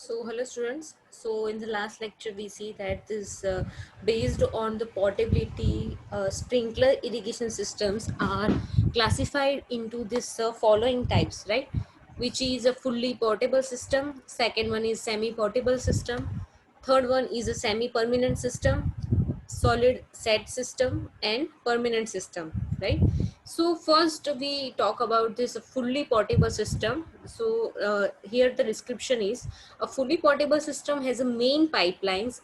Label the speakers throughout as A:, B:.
A: So hello students. So in the last lecture we see that this based on the portability sprinkler irrigation systems are classified into this following types, right? Which is a fully portable system, second one is semi-portable system, third one is a semi-permanent system, solid set system and permanent system, right? So first we talk about this fully portable system. So here the description is a fully portable system has a main pipelines,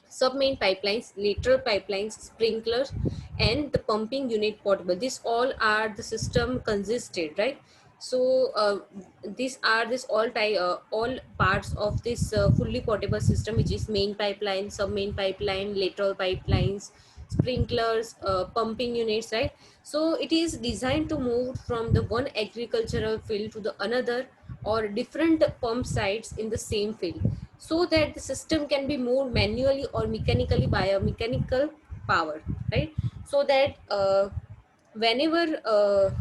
A: sub-main pipelines, lateral pipelines, sprinklers, and the pumping unit portable. These all are the system consisted, right? So these are this all parts of this fully portable system, which is main pipeline, sub-main pipeline, lateral pipelines, sprinklers, pumping units, right? So it is designed to move from the one agricultural field to the another or different pump sites in the same field, so that the system can be moved manually or mechanically by a mechanical power, right? So that whenever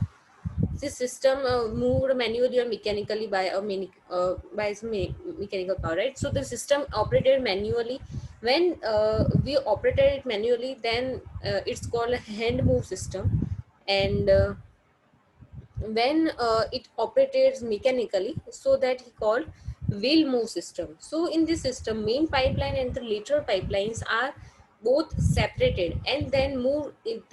A: this system moved manually or mechanically by a mechanical power, right? So the system operated manually. When we operated it manually, then it's called a hand move system. And when it operates mechanically, so that he called wheel move system. So in this system, main pipeline and the lateral pipelines are both separated and then moved in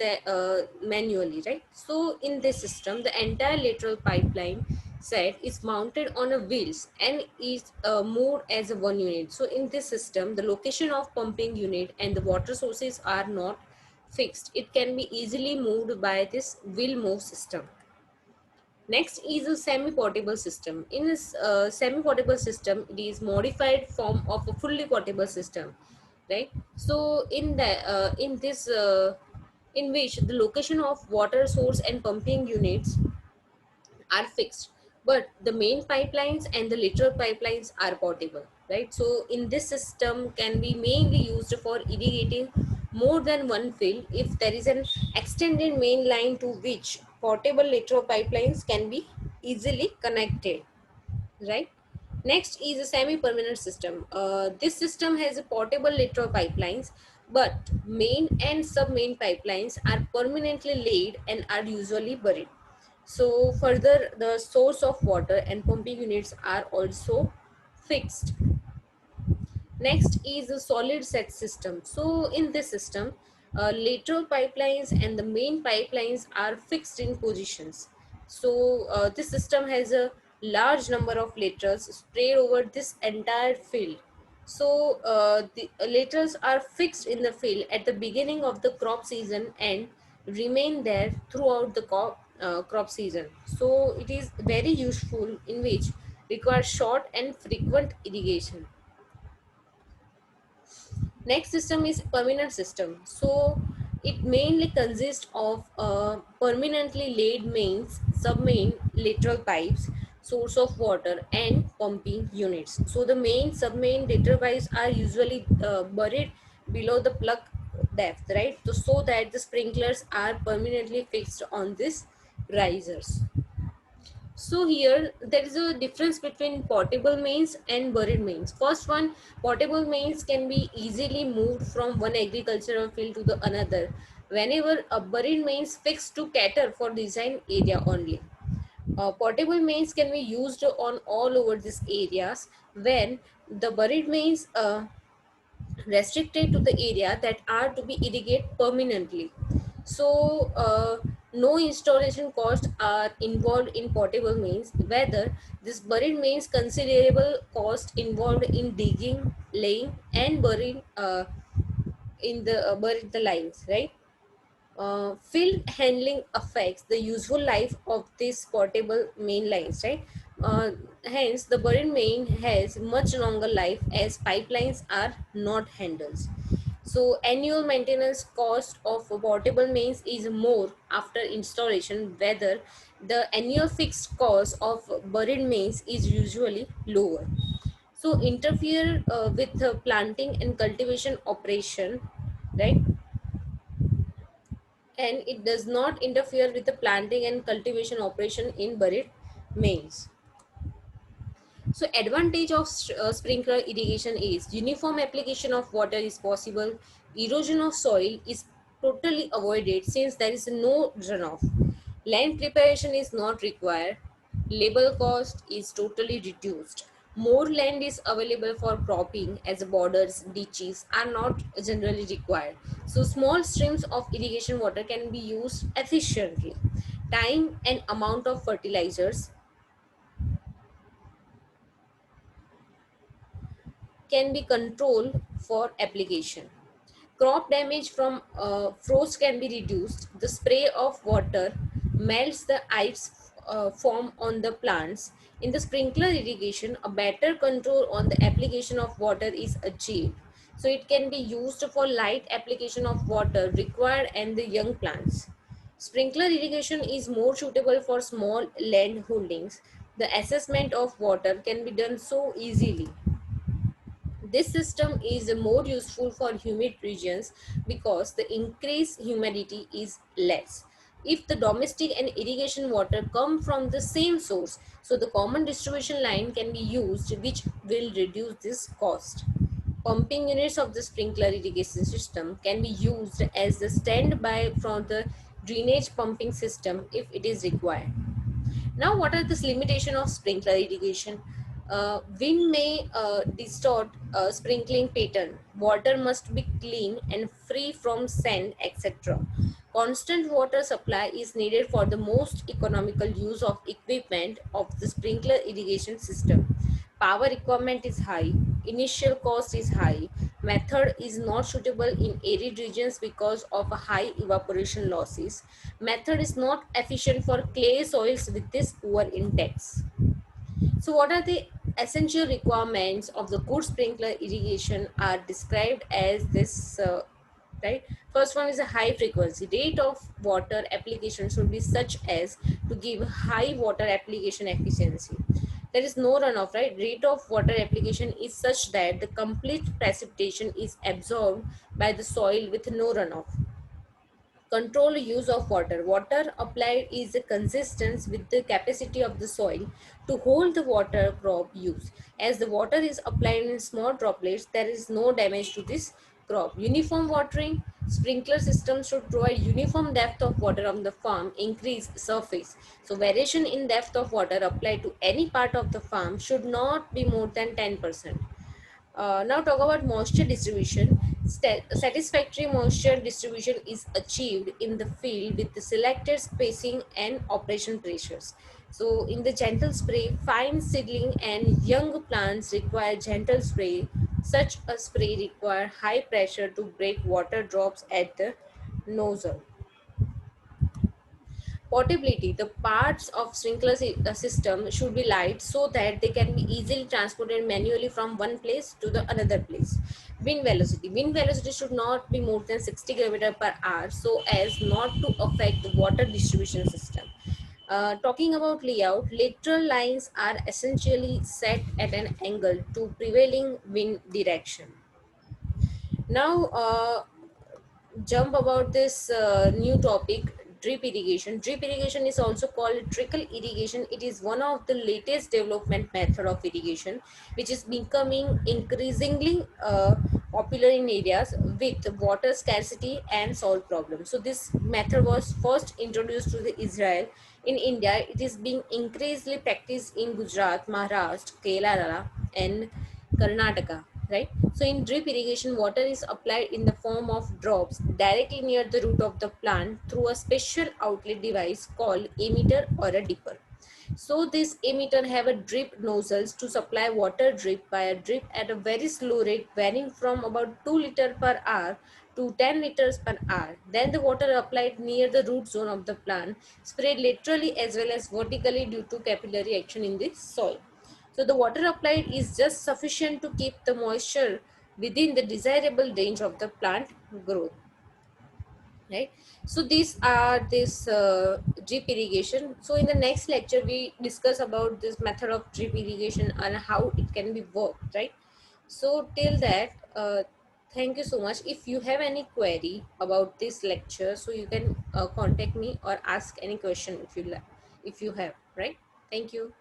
A: manually, right? So in this system, the entire lateral pipeline set is mounted on a wheels and is moved as a one unit. So in this system, the location of pumping unit and the water sources are not fixed. It can be easily moved by this wheel move system. Next is a semi-portable system. In this semi-portable system, it is modified form of a fully portable system, right? So in this in which the location of water source and pumping units are fixed, but the main pipelines and the lateral pipelines are portable, right? So in this system can be mainly used for irrigating more than one field if there is an extended main line to which portable lateral pipelines can be easily connected, right? Next is a semi-permanent system. This system has a portable lateral pipelines, but main and sub-main pipelines are permanently laid and are usually buried. So further, the source of water and pumping units are also fixed. Next is a solid set system. So in this system, lateral pipelines and the main pipelines are fixed in positions. So this system has a large number of laterals spread over this entire field. So the laterals are fixed in the field at the beginning of the crop season and remain there throughout the crop season. So it is very useful in which requires short and frequent irrigation. Next system is permanent system. So it mainly consists of permanently laid mains, sub-main, lateral pipes, source of water and pumping units. So the main, sub-main, lateral pipes are usually buried below the plug depth, right? So that the sprinklers are permanently fixed on these risers. So here there is a difference between portable mains and buried mains. First one, portable mains can be easily moved from one agricultural field to the another whenever a buried mains fixed to cater for design area only. Portable mains can be used on all over these areas when the buried mains restricted to the area that are to be irrigated permanently. So no installation costs are involved in portable mains, whether this buried mains considerable cost involved in digging, laying and burying in the buried the lines, right? Field handling affects the useful life of these portable main lines, right? Hence, the buried main has much longer life as pipelines are not handled. So, annual maintenance cost of portable mains is more after installation, whether the annual fixed cost of buried mains is usually lower. So, interfere with planting and cultivation operation, right? And it does not interfere with the planting and cultivation operation in buried mains. So advantage of sprinkler irrigation is uniform application of water is possible, erosion of soil is totally avoided since there is no runoff, land preparation is not required, labor cost is totally reduced, more land is available for cropping as borders, ditches are not generally required. So small streams of irrigation water can be used efficiently. Time and amount of fertilizers can be controlled for application. Crop damage from frost can be reduced. The spray of water melts the ice form on the plants. In the sprinkler irrigation, a better control on the application of water is achieved. So it can be used for light application of water required and the young plants. Sprinkler irrigation is more suitable for small land holdings. The assessment of water can be done so easily. This system is more useful for humid regions because the increased humidity is less. If the domestic and irrigation water come from the same source, so the common distribution line can be used, which will reduce this cost. Pumping units of the sprinkler irrigation system can be used as the standby from the drainage pumping system if it is required. Now, what are the limitation of sprinkler irrigation? Wind may distort sprinkling pattern. Water must be clean and free from sand, etc. Constant water supply is needed for the most economical use of equipment of the sprinkler irrigation system. Power requirement is high. Initial cost is high. Method is not suitable in arid regions because of high evaporation losses. Method is not efficient for clay soils with this poor index. So what are the essential requirements of the good sprinkler irrigation are described as this, right? First one is a high frequency. Rate of water application should be such as to give high water application efficiency. There is no runoff, right? Rate of water application is such that the complete precipitation is absorbed by the soil with no runoff. Control use of water. Water applied is consistent with the capacity of the soil to hold the water crop use. As the water is applied in small droplets, there is no damage to this crop. Uniform watering. Sprinkler systems should provide uniform depth of water on the farm, increase surface. So variation in depth of water applied to any part of the farm should not be more than 10%. Now talk about moisture distribution. Satisfactory moisture distribution is achieved in the field with the selected spacing and operation pressures. So in the gentle spray, fine seedling and young plants require gentle spray. Such a spray require high pressure to break water drops at the nozzle. Portability. The parts of sprinkler system should be light so that they can be easily transported manually from one place to the another place. Wind velocity. Wind velocity should not be more than 60 km per hour so as not to affect the water distribution system. Talking about layout, lateral lines are essentially set at an angle to prevailing wind direction. Now, jump about this new topic, drip irrigation. Drip irrigation is also called trickle irrigation. It is one of the latest development method of irrigation which is becoming increasingly popular in areas with water scarcity and salt problems. So this method was first introduced to the Israel. In India it is being increasingly practiced in Gujarat, Maharashtra, Kerala and Karnataka, right? So in drip irrigation, water is applied in the form of drops directly near the root of the plant through a special outlet device called emitter or a dipper. So this emitter have a drip nozzles to supply water drip by a drip at a very slow rate varying from about 2 liters per hour to 10 liters per hour. Then the water applied near the root zone of the plant sprayed laterally as well as vertically due to capillary action in the soil. So the water applied is just sufficient to keep the moisture within the desirable range of the plant growth, right? So these are this drip irrigation. So in the next lecture we discuss about this method of drip irrigation and how it can be worked, right? So till that, thank you so much. If you have any query about this lecture, so you can contact me or ask any question if you have, right? Thank you.